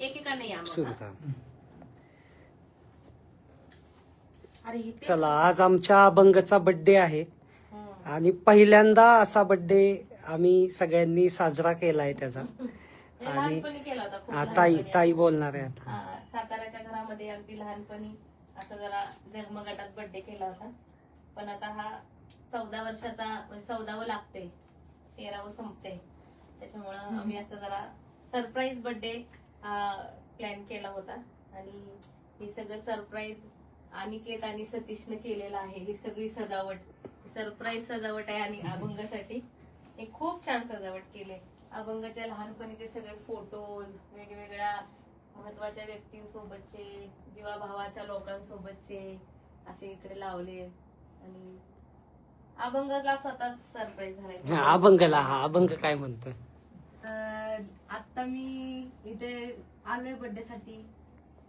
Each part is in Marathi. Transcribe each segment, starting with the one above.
एकेका नाही आम्हाला. सुरता. चला, आज आमच्या अभंगचा बर्थडे आहे आणि पहिल्यांदा असा बर्थडे आम्ही सगळ्यांनी साजरा केलाय त्याचा. आणि लहानपणी केला होता खूप ताई लहानपणी. ताई बोलणार आहे आता. साताऱ्याच्या घरामध्ये अगदी लहानपणी असं जरा जगमगाटात बर्थडे केला होता. पण आता हा 14 वर्षाचा म्हणजे 14वं लागते, 13वं संपते. त्याच्यामुळं आम्ही असं जरा सरप्राईज बर्थडे प्लॅन केला होता. आणि हे सगळं सरप्राईज अनिकेत आणि सतीशने केलेलं आहे. ही सगळी सजावट सरप्राईज सजावट आहे. आणि अभंगासाठी हे खूप छान सजावट केली. अभंगाच्या लहानपणीचे सगळे फोटोज, वेगवेगळ्या महत्वाच्या व्यक्तींसोबतचे, जीवाभावाच्या लोकांसोबतचे असे इकडे लावले. आणि अभंगाला स्वतःच सरप्राईज झालाय. अभंगला हा अभंग काय म्हणतोय? आता मी इथे आलोय बर्थडे साठी.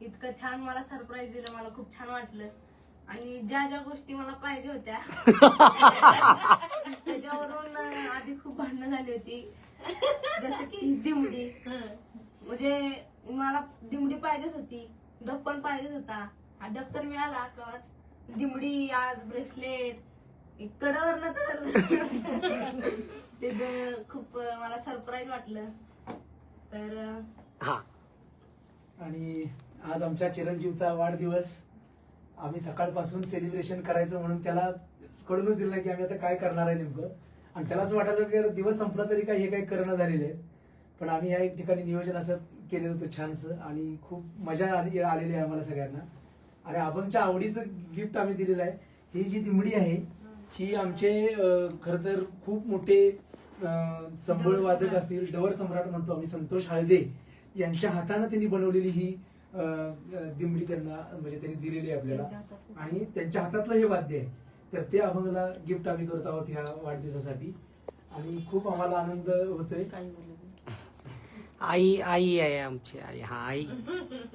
इतकं छान मला सरप्राईज दिलं, मला खूप छान वाटलं. आणि ज्या ज्या गोष्टी मला पाहिजे होत्या त्याच्यावरून आधी खूप भांडणं झाली होती. जसं की दिमडी, म्हणजे मला दिमडी पाहिजेच होती, दप्पन पाहिजेच होता. हा दप्तर मिळाला कवाच. दिमडी आज ब्रेसलेट कडवरनं तर ते खूप मला सरप्राईज वाटलं. तर हा. आणि आज आमच्या चिरंजीवचा वाढदिवस. आम्ही सकाळपासून सेलिब्रेशन करायचं म्हणून त्याला कळूनच दिलं नाही की आम्ही आता काय करणार आहे नेमकं. आणि त्याला असं वाटायला की दिवस संपला तरी काय हे काही करणं झालेले आहेत. पण आम्ही या एक ठिकाणी नियोजन असं केलेलं होतं छानसं आणि खूप मजा आलेली आहे आम्हाला सगळ्यांना. आणि अभंगच्या आवडीचं गिफ्ट आम्ही दिलेलं आहे. ही जी दिमडी आहे ही आमचे खरं तर खूप मोठे संबळ वादक असतील, डवर सम्राट म्हणतो आम्ही, संतोष हळदे यांच्या हाताने त्यांनी बनवलेली ही दिमडी त्यांना म्हणजे त्यांनी दिलेली आहे आपल्याला. आणि त्यांच्या हातातलं हे वाद्य आहे. तर ते अभंगला गिफ्ट आम्ही करत आहोत ह्या वाढदिवसासाठी. आणि खूप आम्हाला आनंद होतोय. आई आई आहे आमची आई. हा आई.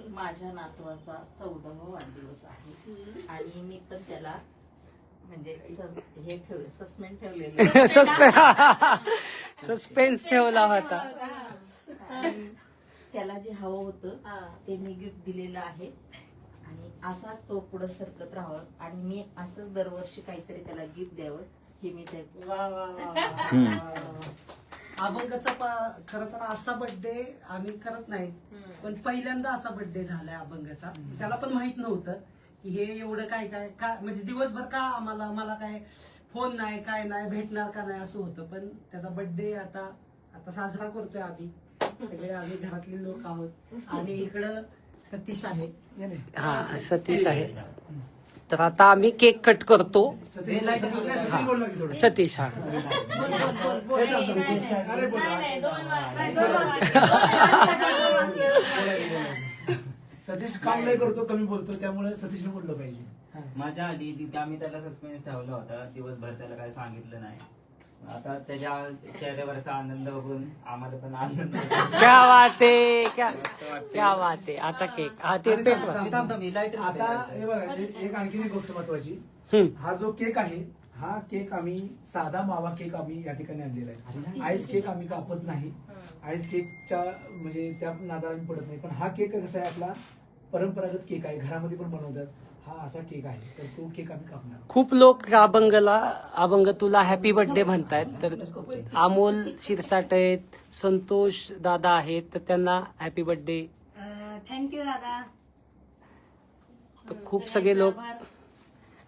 माझ्या नातवाचा 14वा वाढदिवस आहे आणि मी पण त्याला म्हणजे हे ठेवले सस्पेंड ठेवलेलं सस्पेन्स ठेवला होता. आणि त्याला जे हवं होतं ते मी गिफ्ट दिलेलं आहे. आणि असाच तो पुढे सरकत राहावं आणि मी असंच दरवर्षी काहीतरी त्याला गिफ्ट द्यावं हे मी अभंगाचा खरं तर असा बर्थडे आम्ही करत नाही, पण पहिल्यांदा असा बर्थडे झालाय अभंगाचा. त्याला पण माहित नव्हतं की हे एवढं काय काय म्हणजे दिवसभर का मला काय फोन नाही काय नाही भेटणार का नाही असं होतं. पण त्याचा बर्थडे आता साजरा करतोय आम्ही सगळे. आम्ही घरातले लोक आहोत. आणि इकडं सतीश आहे. हा, सतीश आहे. तर आता आम्ही केक कट करतो. सतीश हा. सतीश काम नाही करतो, कमी बोलतो, त्यामुळे सतीशने बोललं पाहिजे. माझ्या आधी आम्ही त्याला सस्पेंड ठेवला होता दिवसभर, त्याला काही सांगितलं नाही. आता त्याच्या चेहऱ्यावरचा आनंद बघून आम्हाला पण आनंद. क्या बात आहे, क्या बात आहे. आता केक हा ते पेपर. आता हे बघा एक आणखी एक गोष्ट महत्वाची. हा जो केक आहे हा केक आम्ही साधा मावा केक आम्ही या ठिकाणी आणलेला आहे. आईस केक आम्ही कापत नाही. आईस केकच्या म्हणजे त्या नादाला आम्ही पडत नाही. पण हा केक कसा आहे आपला परंपरागत केक आहे, घरामध्ये पण बनवतात. हा असा केक आहे, तर तो केक आम्ही कापणार. खूप लोक अभंग तुला हॅपी बर्थडे म्हणतायत. तर अमोल शिरसाट आहेत, संतोष दादा आहेत, तर त्यांना हॅपी बर्थडे. थँक्यू दादा. तर खूप सगळे लोक.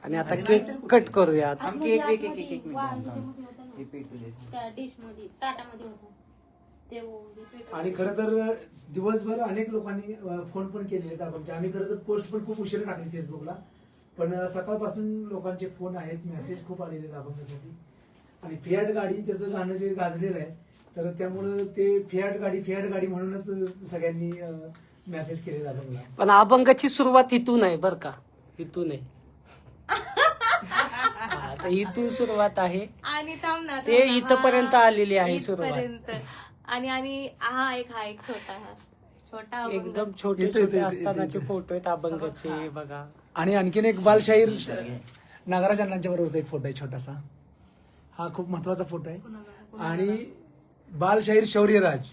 आणि आता केक कट करूया. आणि खरं तर दिवसभर अनेक लोकांनी फोन पण केले आहेत अभंगचे. आम्ही खरं तर पोस्ट पण खूप उशिरा टाकली फेसबुकला. पण सकाळपासून लोकांचे फोन आहेत, मेसेज खूप आलेले आहेत अभंगासाठी. आणि फियाट गाडी त्याचं गाणं जे गाजलेलं आहे, तर त्यामुळं ते फियाट गाडी म्हणूनच सगळ्यांनी मेसेज केले अभंगला. पण अभंगाची सुरुवात इथून आहे बर का, इथून आहे. आता इथून सुरुवात आहे आणि थांब ना, ते इथपर्यंत आलेली आहे सुरुवात. इथपर्यंत. आणि हा एक छोटा अभंग. एकदम छोटे छोटे असतानाचे फोटो आहेत अभंगाचे बघा. आणि आणखीन एक बालशाहीर नागराज अण्णांच्या बरोबरचा एक फोटो आहे छोटासा. हा खूप महत्वाचा फोटो आहे. आणि बालशाहीर शौर्यराज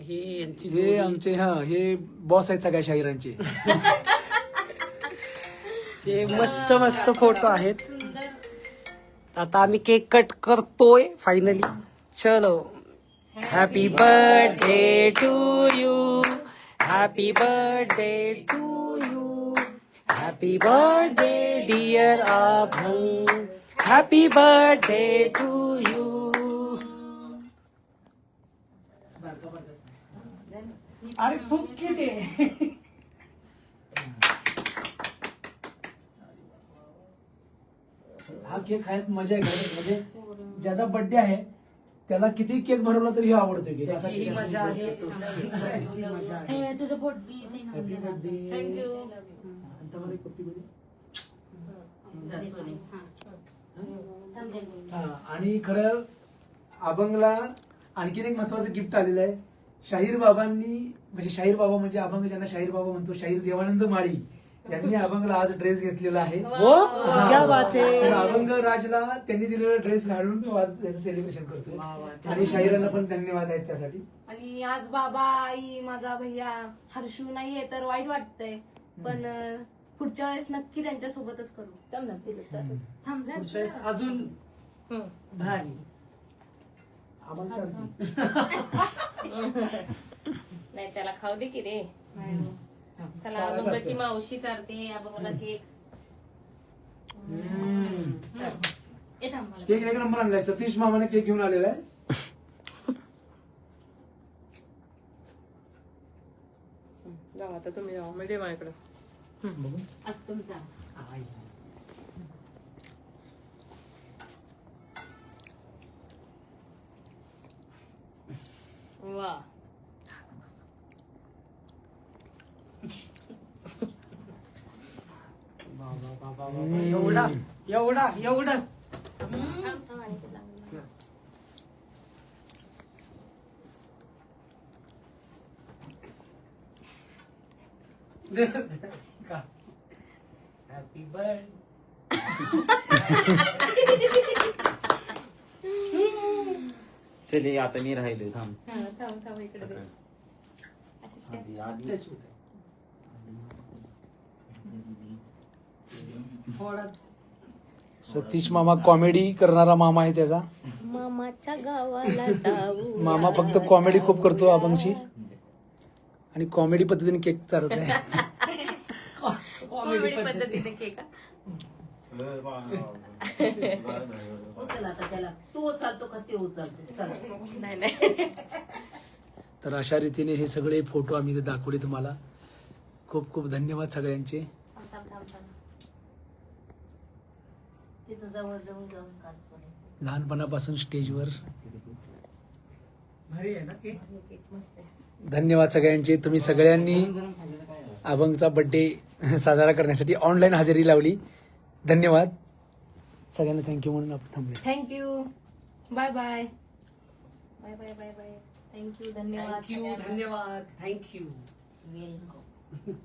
हे यांची हे जोडी. आमचे हे बॉस आहेत सगळ्या शाहिरांचे. हे मस्त मस्त फोटो आहेत. आता आम्ही केक कट करतोय फायनली. चलो, happy birthday to you, happy birthday to you, happy birthday dear Abhang, happy birthday to you. अरे खूप किती हा केक खायला मजा आहे खरंच. म्हणजे ज्याचा बर्थडे आहे त्याला किती केक भरवला तरी हे आवडतो केक. असा त्याची ही केक आहे. मजा आहे. त्याची मजा आहे. Happy birthday. थँक्यू. आणि तुम्हाला एक पप्पी बघू. हा, आणि खरं अभंगला आणखीन एक महत्वाचं गिफ्ट आलेलं आहे. शाहीर बाबांनी, म्हणजे शाहीर बाबा म्हणजे अभंग ज्यांना शाहीर बाबा म्हणतो, शाहीर देवानंद माळी यांनी अभंगला आज ड्रेस घेतलेला आहे. हो, क्या बात तर आहे. अभंग राजला त्यांनी दिलेला ड्रेस घालून तो आज याचं सेलिब्रेशन करतो. आणि शाहिरांना पण धन्यवाद आहेत त्यासाठी. आणि आज बाबा, आई, माझा भैया हर्षू नाहीये तर वाईट वाटतंय, पण पुढच्या वेळेस नक्की त्यांच्या सोबतच करू. पुढच्या वेळेस अजून भारी. नाही त्याला खाऊ दे की रे. चला, अभंगाची मावशी चालते अभंगाला केक. ए, थांब मला. केक एक नंबर आणलाय. सतीश मामाने केक घेऊन आलेला आहे. जाऊ आता तुम्ही जाऊ म्हणजे माझ्याकडं. आता तुम्ही जा. वा, एवढा एवढा एवढं हॅपी बर्थडे. चले आता मी राहिलो थांब. थांब इकडे दे. थोडाच सतीश मामा कॉमेडी करणारा मामा आहे त्याचा. मामाच्या गावाला जाऊ. मामा फक्त कॉमेडी खूप करतो अभंगशी, आणि कॉमेडी पद्धतीने केक चालत आहे. कॉमेडी पद्धतीने केक. उचल आता त्याला. तू उचलतो का ते उचलतो? चला. नाही. तर अशा रीतीने हे सगळे फोटो आम्ही दाखवले तुम्हाला. खूप खूप धन्यवाद सगळ्यांचे. ते तुझ्यावर जाऊन काढ सोने. लहानपणापासून स्टेजवर. भारी आहे ना की? मस्त आहे. धन्यवाद सगळ्यांचे. तुम्ही सगळ्यांनी अभंगचा बर्थडे साजरा करण्यासाठी ऑनलाईन हजेरी लावली. धन्यवाद सगळ्यांना. थँक्यू म्हणून आपण थांबले. Thank you. Bye bye. Bye bye bye bye. Thank you. धन्यवाद थँक्यू सगळ्यांना. धन्यवाद थँक्यू. Very good.